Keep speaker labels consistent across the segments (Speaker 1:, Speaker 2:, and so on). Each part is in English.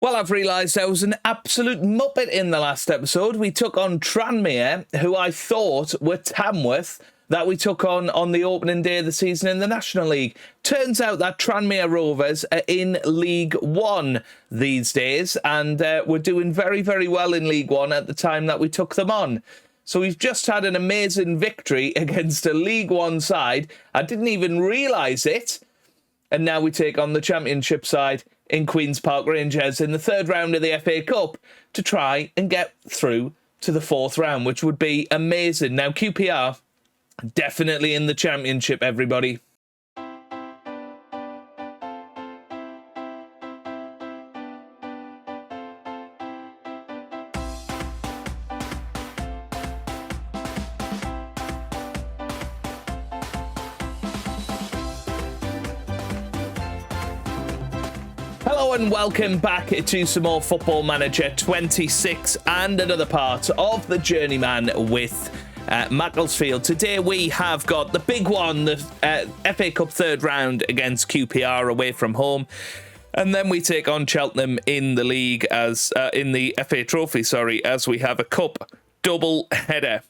Speaker 1: Well, I've realised I was an absolute muppet in the last episode. We took on Tranmere, who I thought were Tamworth, that we took on the opening day of the season in the National League. Turns out that Tranmere Rovers are in League One these days, and were doing very, very well in League One at the time that we took them on. So we've just had an amazing victory against a League One side. I didn't even realise it. And now we take on the Championship side in Queen's Park Rangers in the third round of the FA Cup to try and get through to the fourth round, which would be amazing. Now, QPR, definitely in the Championship, everybody. Hello and welcome back to some more Football Manager 26 and another part of the Journeyman with Macclesfield. Today we have got the big one, the FA Cup third round against QPR away from home. And then we take on Cheltenham in the league as in the FA Trophy, as we have a cup double header,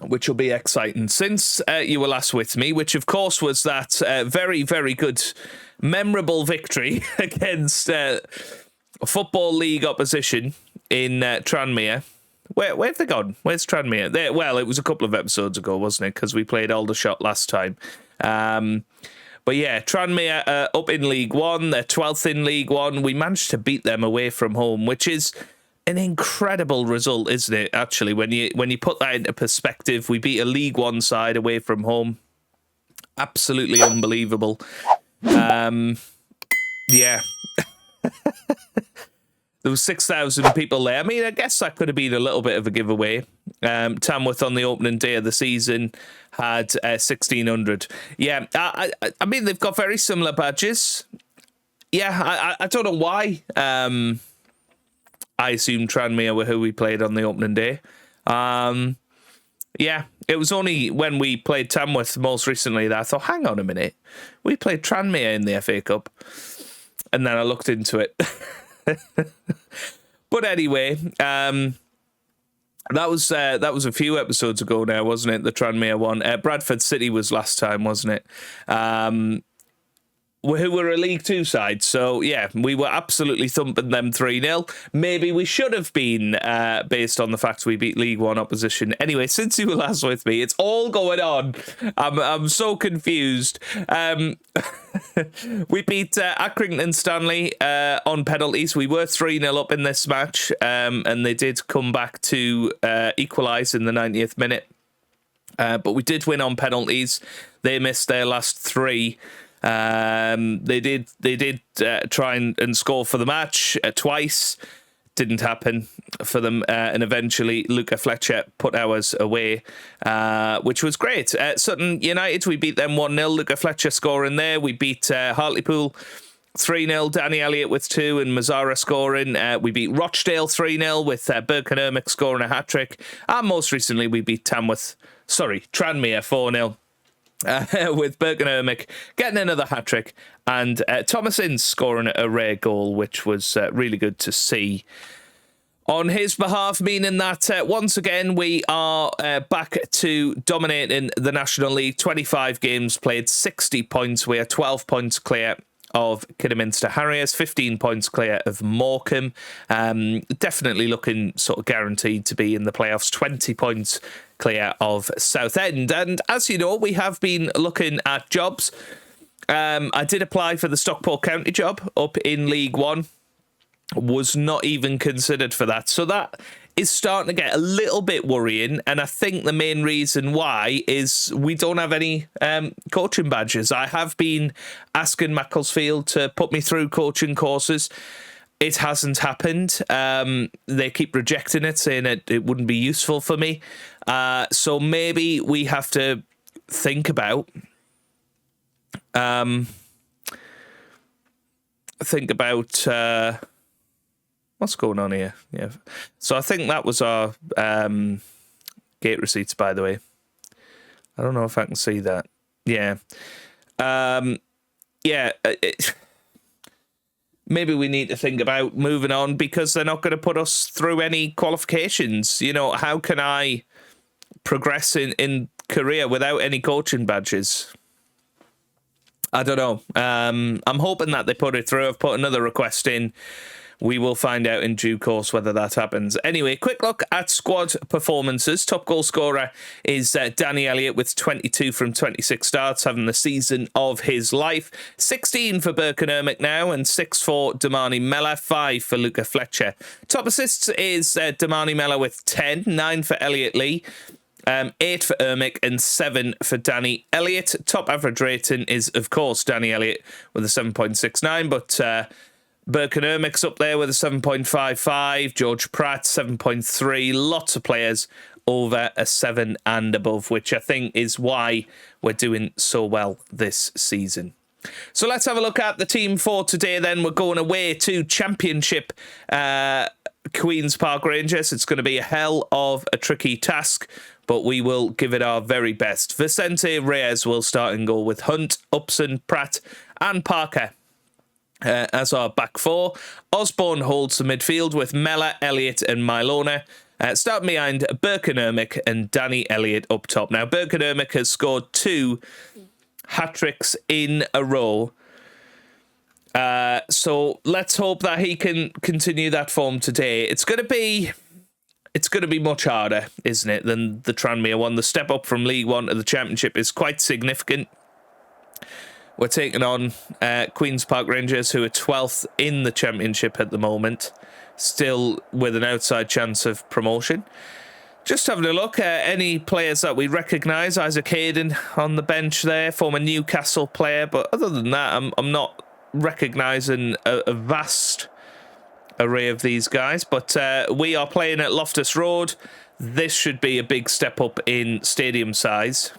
Speaker 1: which will be exciting. Since you were last with me, which of course was that very, very good, memorable victory against Football League opposition in Tranmere. Where have they gone? Where's Tranmere? Well, it was a couple of episodes ago, wasn't it? Because we played Aldershot last time. But yeah, Tranmere up in League One. They're 12th in League One. We managed to beat them away from home, which is an incredible result, isn't it? Actually, when you put that into perspective, we beat a League One side away from home. Absolutely unbelievable. Yeah. There was 6,000 people there. I mean, I guess that could have been a little bit of a giveaway. Tamworth on the opening day of the season had 1,600. Yeah, I mean, they've got very similar badges. Yeah, I don't know why. I assume Tranmere were who we played on the opening day. Yeah, it was only when we played Tamworth most recently that I thought, hang on a minute, we played Tranmere in the FA Cup. And then I looked into it. But anyway, that was a few episodes ago now, wasn't it? The Tranmere one. Bradford City was last time, wasn't it? Who were a League Two side. So, yeah, we were absolutely thumping them 3-0. Maybe we should have been, based on the fact we beat League One opposition. Anyway, since you were last with me, it's all going on. I'm so confused. We beat Accrington Stanley on penalties. We were 3-0 up in this match, and they did come back to equalise in the 90th minute. But we did win on penalties. They missed their last three. They did try and score for the match twice. Didn't happen for them, and eventually Luca Fletcher put ours away, which was great. Sutton United, we beat them 1-0. Luca Fletcher scoring there. We beat Hartlepool 3-0. Danny Elliott with 2 and Mazzara scoring. We beat Rochdale 3-0 with Birkenhermic scoring a hat-trick. And most recently we beat Tranmere 4-0. With Birkenhermic getting another hat-trick and Thomas Ince scoring a rare goal, which was really good to see on his behalf, meaning that once again we are back to dominating the National League. 25 games played, 60 points. We are 12 points clear of Kidderminster Harriers, 15 points clear of Morecambe. Definitely looking sort of guaranteed to be in the playoffs. 20 points clear of Southend. And as you know, we have been looking at jobs. I did apply for the Stockport County job up in League One. Was not even considered for that. So that is starting to get a little bit worrying. And I think the main reason why is we don't have any coaching badges. I have been asking Macclesfield to put me through coaching courses. It hasn't happened. They keep rejecting it, saying it wouldn't be useful for me. So maybe we have to think about what's going on here. Yeah. So I think that was our gate receipts, by the way. I don't know if I can see that. Yeah. maybe we need to think about moving on because they're not going to put us through any qualifications. You know, how can I progress in career without any coaching badges? I don't know. I'm hoping that they put it through. I've put another request in. We will find out in due course whether that happens. Anyway, quick look at squad performances. Top goal scorer is Danny Elliott with 22 from 26 starts, having the season of his life. 16 for Birkenhermic now, and 6 for Damani Mella, 5 for Luca Fletcher. Top assists is Damani Mella with 10, 9 for Elliott Lee. 8 for Ermic and 7 for Danny Elliott. Top average rating is, of course, Danny Elliott with a 7.69, but Birkenhermic's up there with a 7.55. George Pratt, 7.3. Lots of players over a 7 and above, which I think is why we're doing so well this season. So let's have a look at the team for today then. We're going away to Championship Queen's Park Rangers. It's going to be a hell of a tricky task, but we will give it our very best. Vicente Reyes will start in goal with Hunt, Upson, Pratt and Parker as our back four. Osborne holds the midfield with Mella, Elliott and Milona. Starting behind Birkenhermic and Danny Elliott up top. Now, Birkenhermic has scored 2 hat-tricks in a row. So let's hope that he can continue that form today. It's going to be much harder, isn't it, than the Tranmere one. The step up from League One to the Championship is quite significant. We're taking on Queen's Park Rangers, who are 12th in the Championship at the moment, still with an outside chance of promotion. Just having a look at any players that we recognise. Isaac Hayden on the bench there, former Newcastle player. But other than that, I'm not recognising a vast array of these guys. But we are playing at Loftus Road. This should be a big step up in stadium size.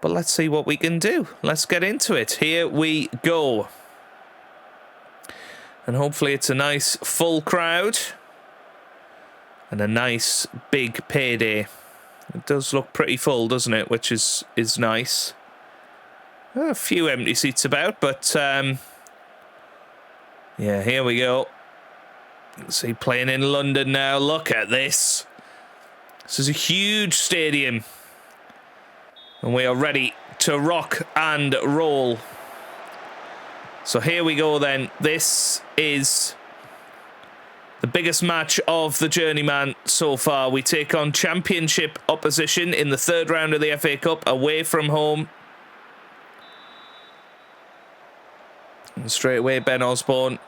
Speaker 1: But let's see what we can do. Let's get into it. Here we go. And hopefully it's a nice full crowd. And a nice big payday. It does look pretty full, doesn't it? Which is nice. A few empty seats about, but yeah, here we go. See, playing in London now. Look at this. This is a huge stadium. And we are ready to rock and roll. So here we go then. This is the biggest match of the Journeyman so far. We take on Championship opposition in the 3rd round of the FA Cup, away from home. And straight away, Ben Osborne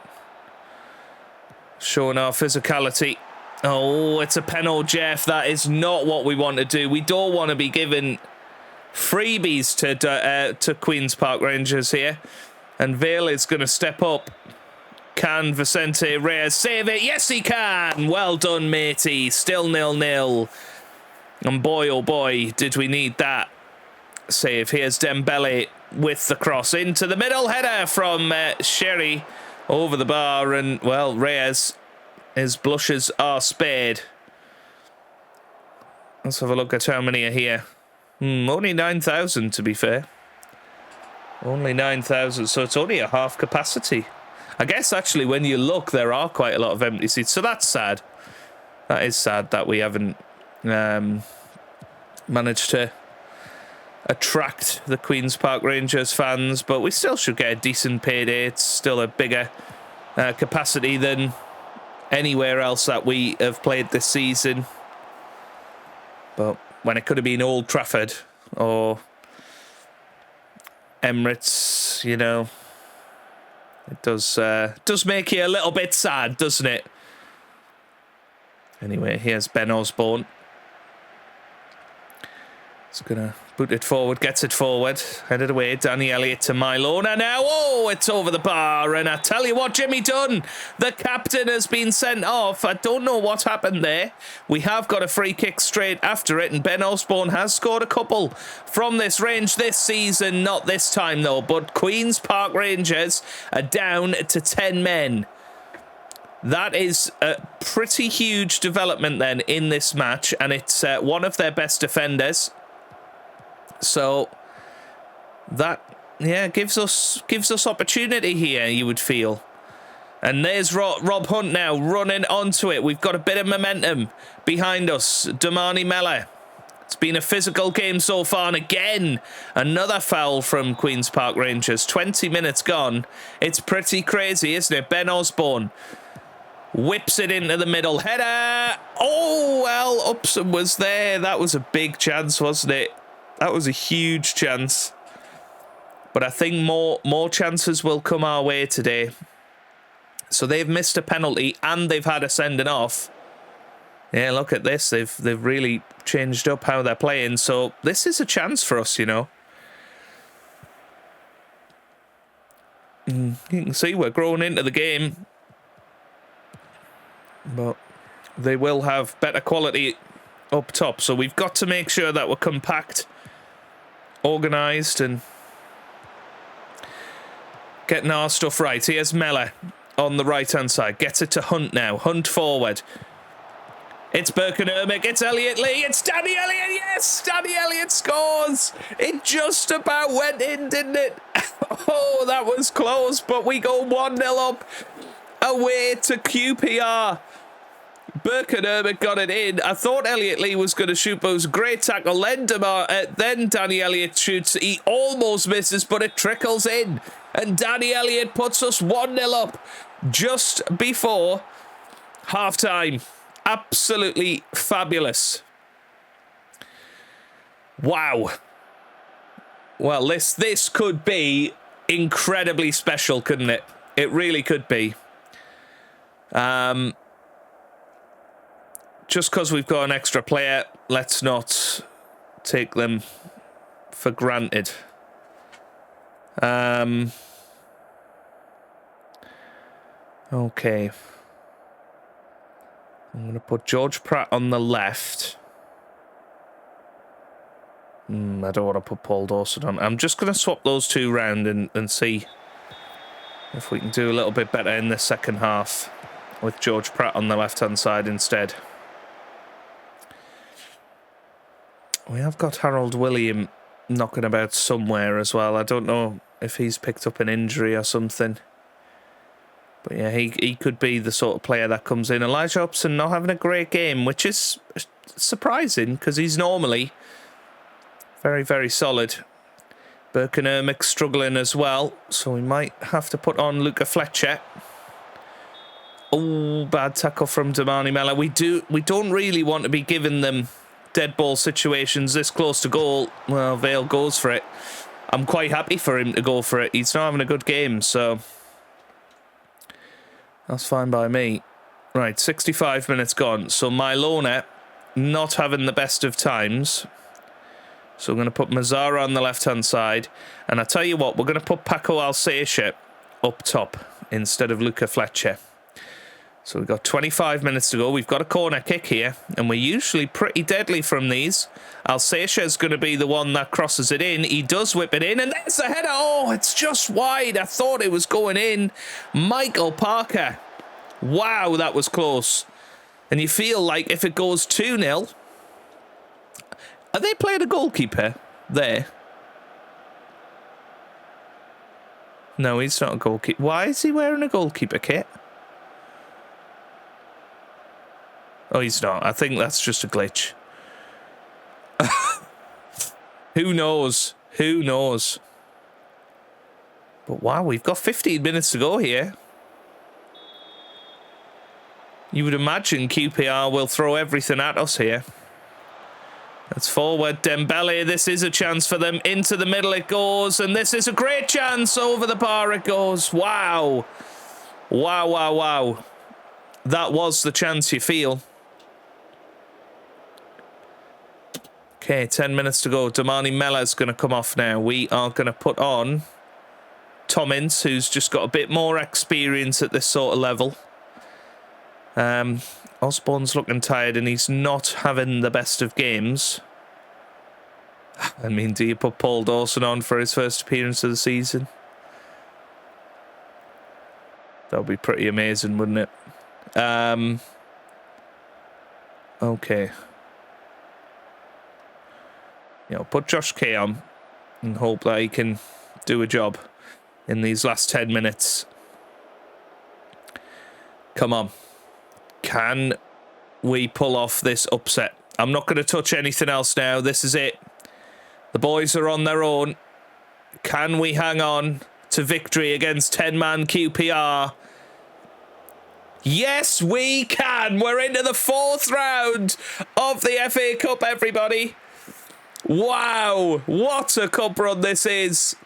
Speaker 1: showing our physicality. Oh, it's a penalty, Jeff. That is not what we want to do. We don't want to be given freebies to Queen's Park Rangers here. And Vale is going to step up. Can Vicente Reyes save it? Yes, he can. Well done, matey. Still 0-0. And boy, oh boy, did we need that save. Here's Dembele with the cross into the middle. Header from Sherry over the bar. And, well, Reyes, his blushes are spared. Let's have a look at how many are here. Only 9,000, to be fair. Only 9,000, so it's only a half capacity. I guess, actually, when you look, there are quite a lot of empty seats, so that's sad. That is sad that we haven't managed to attract the Queen's Park Rangers fans, but we still should get a decent payday. It's still a bigger capacity than anywhere else that we have played this season. But when it could have been Old Trafford or Emirates, you know, it does make you a little bit sad, doesn't it? Anyway, here's Ben Osborne. He's going to boot it forward, gets it forward, headed away. Danny Elliott to Milona now. Oh, it's over the bar. And I tell you what, Jimmy Dunn, the captain, has been sent off. I don't know what happened there. We have got a free kick straight after it, and Ben Osborne has scored a couple from this range this season. Not this time, though. But Queen's Park Rangers are down to 10 men. That is a pretty huge development then in this match, and it's one of their best defenders. So that, yeah, gives us opportunity here, you would feel. And there's Rob Hunt now running onto it. We've got a bit of momentum behind us. Damani Mella. It's been a physical game so far. And again, another foul from Queen's Park Rangers. 20 minutes gone. It's pretty crazy, isn't it? Ben Osborne whips it into the middle. Header. Oh, well, Upson was there. That was a big chance, wasn't it? That was a huge chance. But I think more chances will come our way today. So they've missed a penalty and they've had a sending off. Yeah, look at this. They've really changed up how they're playing. So this is a chance for us, you know. You can see we're growing into the game. But they will have better quality up top. So we've got to make sure that we're compact, organised and getting our stuff right. Here's Mella on the right-hand side. Gets it to Hunt now. Hunt forward. It's Birkenhermick. It's Elliot Lee. It's Danny Elliott. Yes, Danny Elliott scores. It just about went in, didn't it? Oh, that was close, but we go 1-0 up away to QPR. Birkenhermick got it in. I thought Elliot Lee was going to shoot, but it was a great tackle. Then Danny Elliott shoots. He almost misses, but it trickles in. And Danny Elliott puts us 1-0 up just before half-time. Absolutely fabulous. Wow. Well, this could be incredibly special, couldn't it? It really could be. Just because we've got an extra player, let's not take them for granted. Okay. I'm going to put George Pratt on the left. I don't want to put Paul Dawson on. I'm just going to swap those two round and see if we can do a little bit better in the second half with George Pratt on the left-hand side instead. We have got Harold William knocking about somewhere as well. I don't know if he's picked up an injury or something. But yeah, he could be the sort of player that comes in. Elijah Upson not having a great game, which is surprising because he's normally very, very solid. Birkenhermick struggling as well, so we might have to put on Luca Fletcher. Oh, bad tackle from Damani Mella. We don't really want to be giving them dead ball situations this close to goal. Well, Vale goes for it. I'm quite happy for him to go for it. He's not having a good game, so that's fine by me. Right, 65 minutes gone. So Mylona not having the best of times. So we're going to put Mazzara on the left-hand side. And I tell you what, we're going to put Paco Alsatier up top instead of Luca Fletcher. So we've got 25 minutes to go. We've got a corner kick here, and we're usually pretty deadly from these. Alsatier is going to be the one that crosses it in. He does whip it in, and there's the header. Oh, it's just wide. I thought it was going in. Michael Parker. Wow, that was close. And you feel like if it goes 2-0... Are they playing a goalkeeper there? No, he's not a goalkeeper. Why is he wearing a goalkeeper kit? Oh, he's not. I think that's just a glitch. Who knows? Who knows? But wow, we've got 15 minutes to go here. You would imagine QPR will throw everything at us here. It's forward, Dembele. This is a chance for them. Into the middle it goes, and this is a great chance. Over the bar it goes. Wow. Wow, wow, wow. That was the chance, you feel. Okay, 10 minutes to go. Damani Mella's going to come off now. We are going to put on Tom Ince, who's just got a bit more experience at this sort of level. Osborne's looking tired and he's not having the best of games. I mean, do you put Paul Dawson on for his first appearance of the season? That would be pretty amazing, wouldn't it? Okay. You know, put Josh Kay on and hope that he can do a job in these last 10 minutes. Come on. Can we pull off this upset? I'm not going to touch anything else now. This is it. The boys are on their own. Can we hang on to victory against 10-man QPR? Yes, we can. We're into the 4th round of the FA Cup, everybody. Wow, what a cup run this is.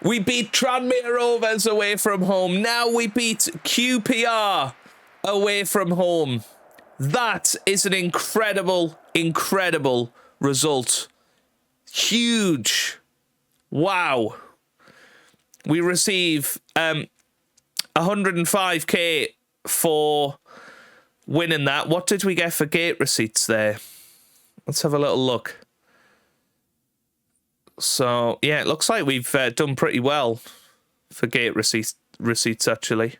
Speaker 1: We beat Tranmere Rovers away from home. Now we beat QPR away from home. That is an incredible, incredible result. Huge. Wow. We receive 105k for winning that. What did we get for gate receipts there? Let's have a little look. So, yeah, it looks like we've done pretty well for gate receipts actually.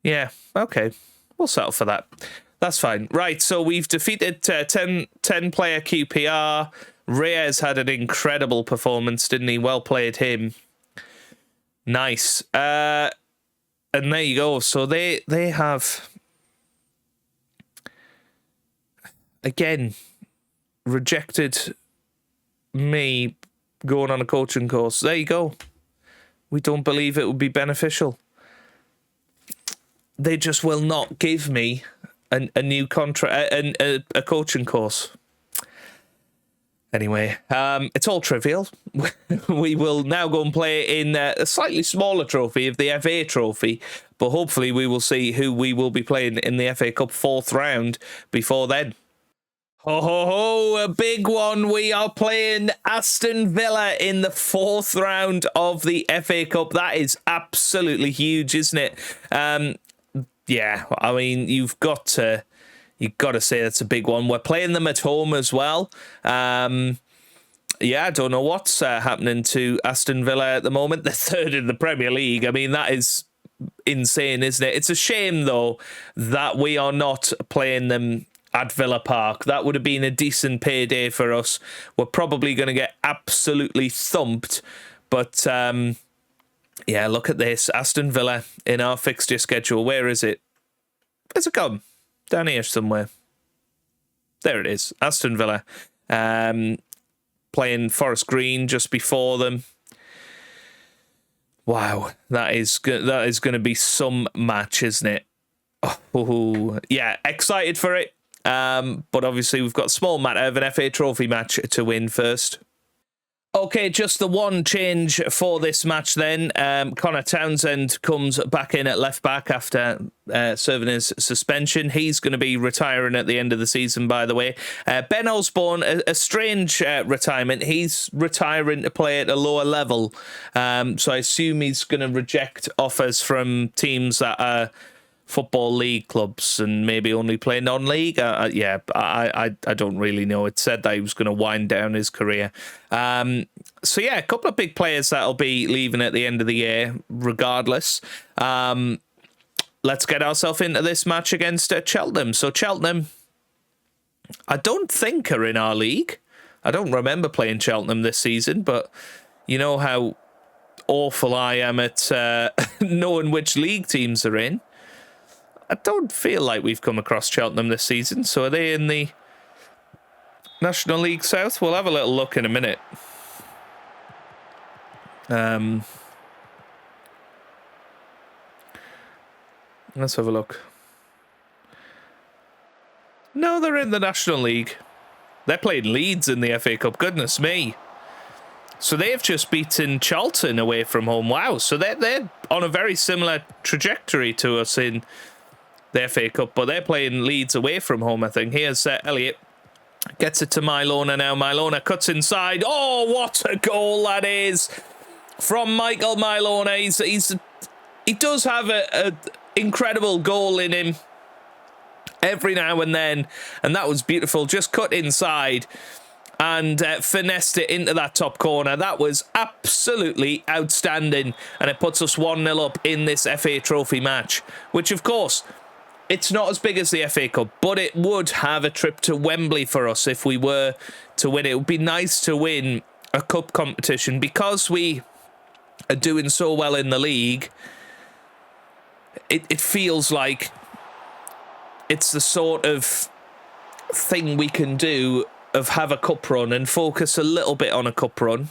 Speaker 1: Yeah, okay. We'll settle for that. That's fine. Right, so we've defeated 10-player QPR. Reyes had an incredible performance, didn't he? Well played him. Nice. And there you go. So they have, again, rejected me going on a coaching course. There you go. We don't believe it would be beneficial. They just will not give me a new contract, a coaching course. Anyway, it's all trivial. We will now go and play in a slightly smaller trophy of the FA Trophy, but hopefully we will see who we will be playing in the FA Cup 4th round before then. Ho, ho, ho, a big one. We are playing Aston Villa in the 4th round of the FA Cup. That is absolutely huge, isn't it? Yeah, I mean, you've got to say that's a big one. We're playing them at home as well. Yeah, I don't know what's happening to Aston Villa at the moment. They're 3rd in the Premier League. I mean, that is insane, isn't it? It's a shame, though, that we are not playing them at Villa Park. That would have been a decent payday for us. We're probably going to get absolutely thumped. But, yeah, look at this. Aston Villa in our fixture schedule. Where is it? Where's it gone? Down here somewhere. There it is. Aston Villa. Playing Forest Green just before them. Wow. That is going to be some match, isn't it? Oh, yeah. Excited for it. But obviously we've got a small matter of an FA Trophy match to win first. Okay, just the one change for this match then. Connor Townsend comes back in at left back after serving his suspension. He's going to be retiring at the end of the season, by the way. Ben Osborne, a strange retirement. He's retiring to play at a lower level. So I assume he's going to reject offers from teams that are Football League clubs and maybe only play non-league. Yeah, I don't really know. It said that he was going to wind down his career. So yeah, a couple of big players that'll be leaving at the end of the year regardless. Let's get ourselves into this match against Cheltenham. So Cheltenham, I don't think are in our league. I don't remember playing Cheltenham this season, but you know how awful I am at knowing which league teams are in. I don't feel like we've come across Cheltenham this season. So are they in the National League South? We'll have a little look in a minute. Let's have a look. No, they're in the National League. They're playing Leeds in the FA Cup. Goodness me. So they've just beaten Charlton away from home. Wow. So they're on a very similar trajectory to us in the FA Cup, but they're playing Leeds away from home, I think. Here's Elliott. Gets it to Mylona now. Mylona cuts inside. Oh, what a goal that is from Michael Mylona. He does have a incredible goal in him every now and then, and that was beautiful. Just cut inside and finessed it into that top corner. That was absolutely outstanding, and it puts us 1-0 up in this FA Trophy match, which, of course, it's not as big as the FA Cup, but it would have a trip to Wembley for us if we were to win it. It would be nice to win a cup competition, because we are doing so well in the league, it feels like it's the sort of thing we can do of have a cup run and focus a little bit on a cup run,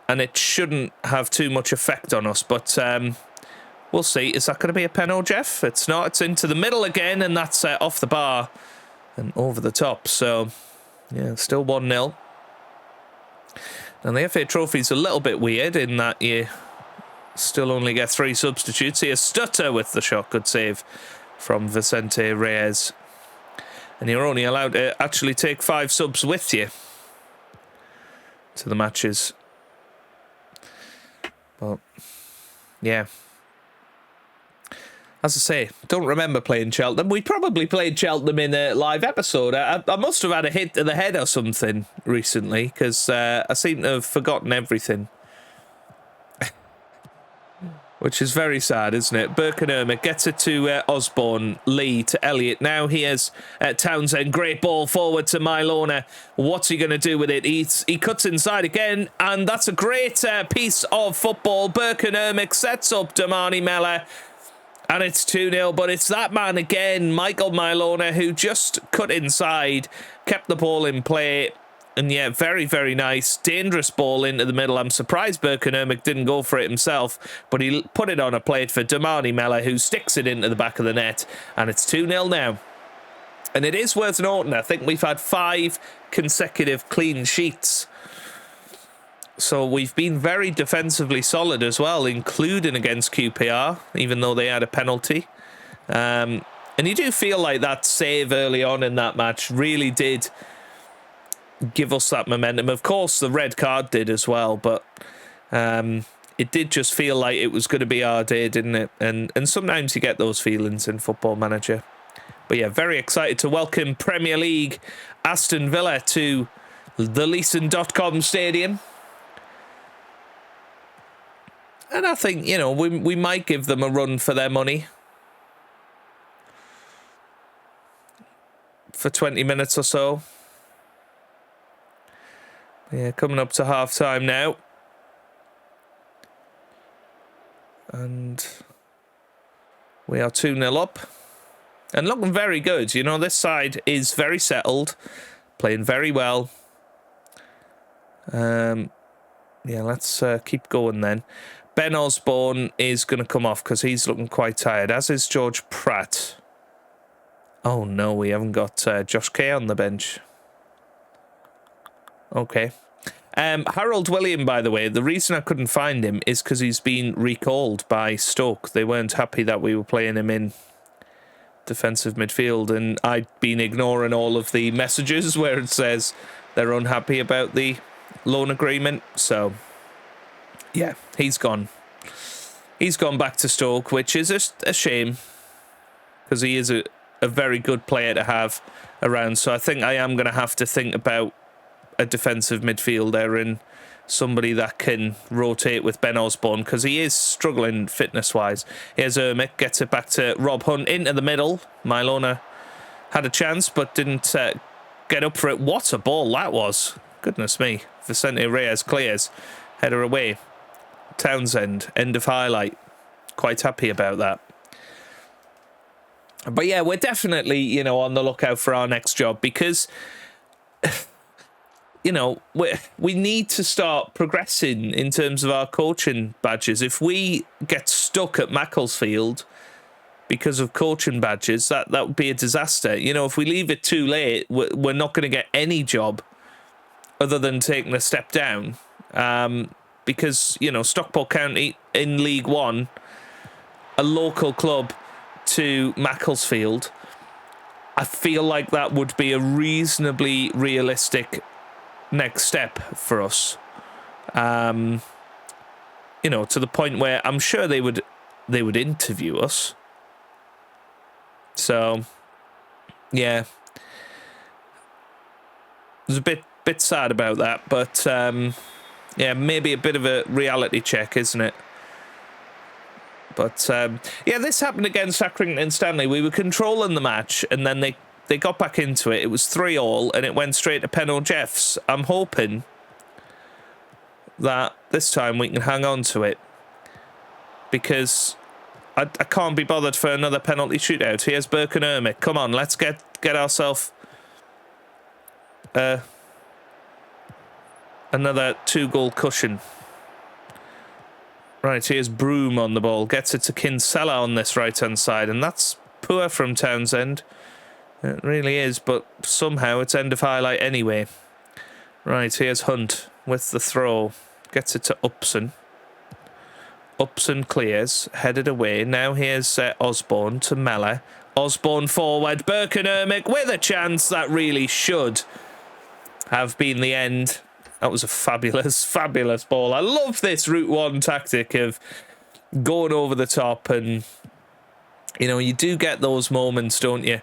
Speaker 1: and it shouldn't have too much effect on us. But we'll see. Is that going to be a penalty, Jeff? It's not. It's into the middle again, and that's off the bar and over the top. So, yeah, still 1-0. And the FA Trophy's a little bit weird in that you still only get 3 substitutes. Here's Stutter with the shot. Good save from Vicente Reyes. And you're only allowed to actually take 5 subs with you to the matches. But, yeah. As I say, don't remember playing Cheltenham. We probably played Cheltenham in a live episode. I must have had a hit to the head or something recently, because I seem to have forgotten everything. Which is very sad, isn't it? Birkenhermit gets it to Osborne, Lee to Elliott. Now here's Townsend. Great ball forward to Mylona. What's he going to do with it? He cuts inside again, and that's a great piece of football. Birkenhermit sets up Damani Mella, and it's 2-0, but it's that man again, Michael Mylona, who just cut inside, kept the ball in play. And yeah, very, very nice. Dangerous ball into the middle. I'm surprised Birkenhermit didn't go for it himself, but he put it on a plate for Damani Mella, who sticks it into the back of the net. And it's 2-0 now. And it is worth noting, I think we've had 5 consecutive clean sheets. So we've been very defensively solid as well, including against QPR, even though they had a penalty. And you do feel like that save early on in that match really did give us that momentum. Of course, the red card did as well, but it did just feel like it was going to be our day, didn't it? And sometimes you get those feelings in Football Manager. But yeah, very excited to welcome Premier League Aston Villa to the Leeson.com Stadium. And I think, you know, we might give them a run for their money for 20 minutes or so. Yeah, coming up to half-time now. And we are 2-0 up. And looking very good. You know, this side is very settled. Playing very well. Yeah, let's keep going then. Ben Osborne is going to come off because he's looking quite tired, as is George Pratt. Oh, no, we haven't got Josh Kay on the bench. Okay. Harold William, by the way, the reason I couldn't find him is because he's been recalled by Stoke. They weren't happy that we were playing him in defensive midfield, and I'd been ignoring all of the messages where it says they're unhappy about the loan agreement. So, yeah, he's gone. He's gone back to Stoke, which is a shame, because he is a very good player to have around. So I think I am going to have to think about a defensive midfielder and somebody that can rotate with Ben Osborne, because he is struggling fitness-wise. Here's Ermic, gets it back to Rob Hunt into the middle. Mylona had a chance but didn't get up for it. What a ball that was. Goodness me. Vicente Reyes clears. Header away. Townsend, end of highlight. Quite happy about that. But yeah, we're definitely, you know, on the lookout for our next job, because you know, we need to start progressing in terms of our coaching badges. If we get stuck at Macclesfield because of coaching badges, that would be a disaster. You know, if we leave it too late, we're not going to get any job other than taking a step down. Because, you know, Stockport County in League One, a local club to Macclesfield, I feel like that would be a reasonably realistic next step for us. You know, to the point where I'm sure they would interview us. So, yeah, I was a bit sad about that, but yeah, maybe a bit of a reality check, isn't it? But yeah, this happened against Accrington Stanley. We were controlling the match, and then they got back into it. It was 3-3, and it went straight to Penal Jeffs. I'm hoping that this time we can hang on to it, because I can't be bothered for another penalty shootout. Here's Birkenhermick. Come on, let's get ourselves another 2-goal cushion. Right, here's Broom on the ball. Gets it to Kinsella on this right-hand side, and that's poor from Townsend. It really is, but somehow it's end of highlight anyway. Right, here's Hunt with the throw. Gets it to Upson. Upson clears, headed away. Now here's Osborne to Mellor. Osborne forward. Birkenhermick with a chance. That really should have been the end. That was a fabulous, fabulous ball. I love this Route 1 tactic of going over the top, and, you know, you do get those moments, don't you,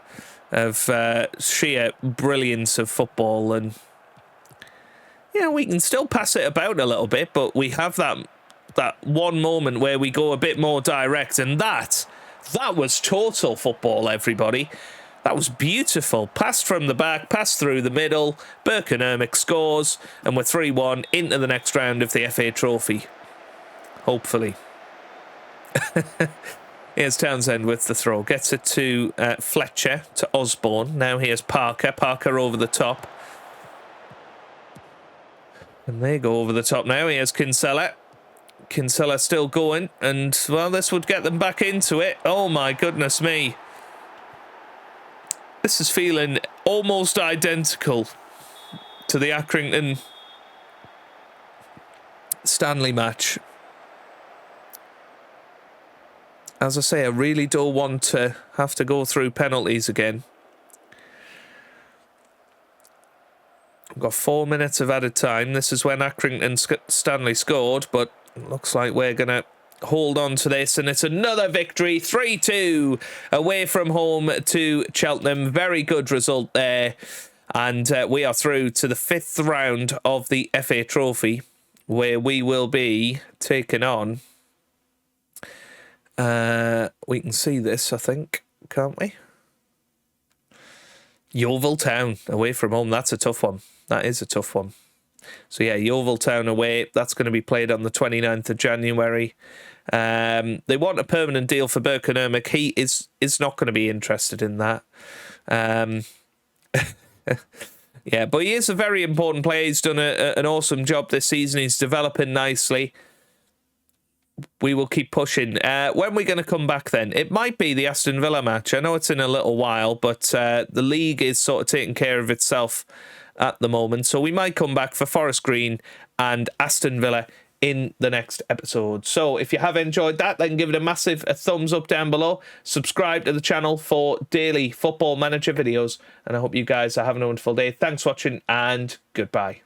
Speaker 1: of sheer brilliance of football. And, yeah, we can still pass it about a little bit, but we have that one moment where we go a bit more direct, and that was total football, everybody. That was beautiful. Passed from the back, passed through the middle. Birkenhermick scores, and we're 3-1 into the next round of the FA Trophy. Hopefully. Here's Townsend with the throw. Gets it to Fletcher, to Osborne. Now here's Parker. Parker over the top. And they go over the top now. Here's Kinsella. Kinsella still going, and, well, this would get them back into it. Oh, my goodness me. This is feeling almost identical to the Accrington Stanley match. As I say, I really don't want to have to go through penalties again. We've got 4 minutes of added time. This is when Accrington Stanley scored, but it looks like we're going to hold on to this, and it's another victory. 3-2 away from home to Cheltenham. Very good result there, and we are through to the 5th round of the FA Trophy, where we will be taking on we can see this, I think, can't we? Yeovil Town away from home. That's a tough one. That is a tough one. So, yeah, Yeovil Town away. That's going to be played on the 29th of January. They want a permanent deal for Birkenhermick. He is not going to be interested in that. Yeah, but he is a very important player. He's done an awesome job this season. He's developing nicely. We will keep pushing. When we're going to come back then? It might be the Aston Villa match. I know it's in a little while, but the league is sort of taking care of itself at the moment. So we might come back for Forest Green and Aston Villa in the next episode. So if you have enjoyed that, then give it a massive thumbs up down below. Subscribe to the channel for daily Football Manager videos. And I hope you guys are having a wonderful day. Thanks for watching, and goodbye.